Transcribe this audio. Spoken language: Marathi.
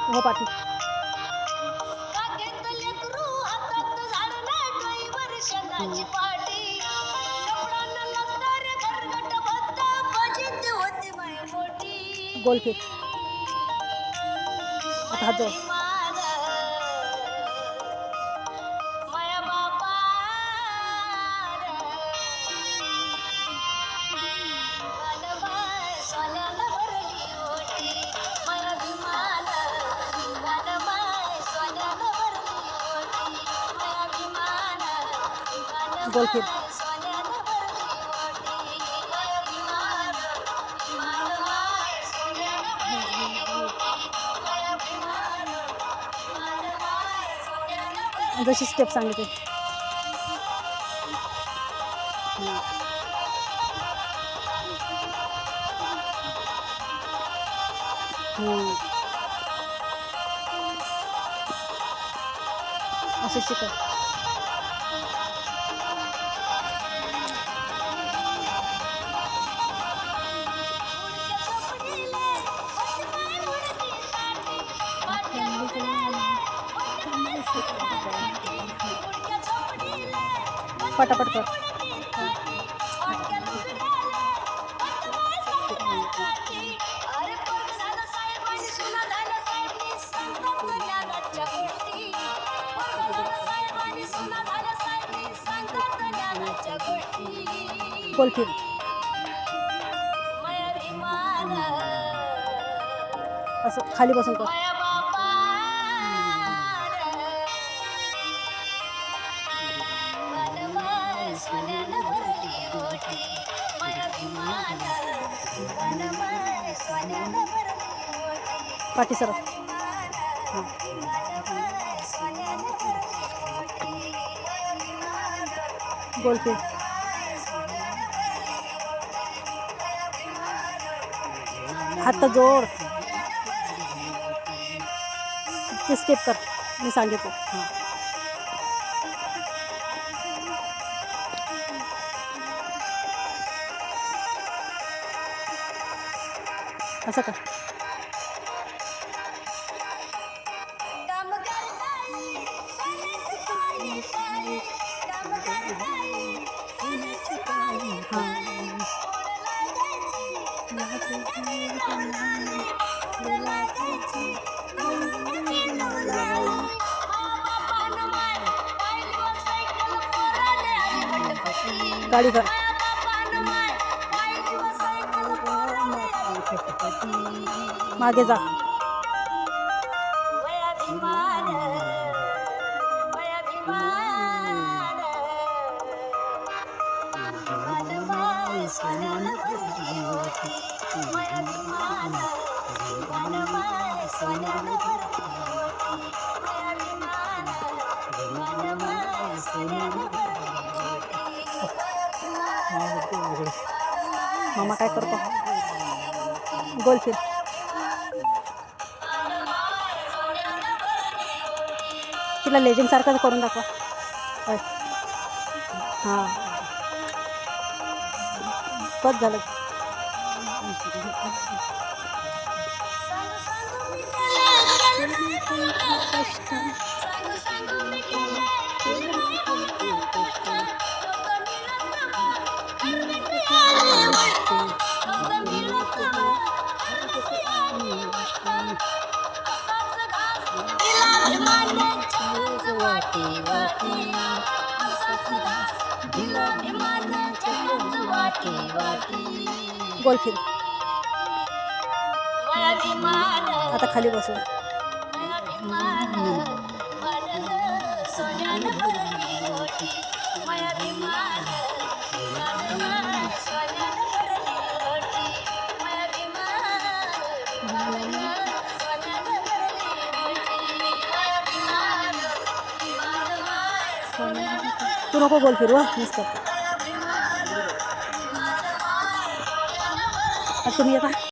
हो पाठी गोल फिर आता हात जोड गोल फिर जशी स्टेप सांगितली असे शिकव पटापट कर गोल फिर असं खाली बसून कर पाठी सर गोल फिर हात जोड ते स्टेप कर मी सांगितलं हां असं कर गाडी कर मागे जा मामा काय करतो गोल फिर तिला लेझिम सारखं करून दाखवा हां बस झालं गोल फिर आता खाली बसू तू नको गोल फिरवा मस्त तुम्ही आता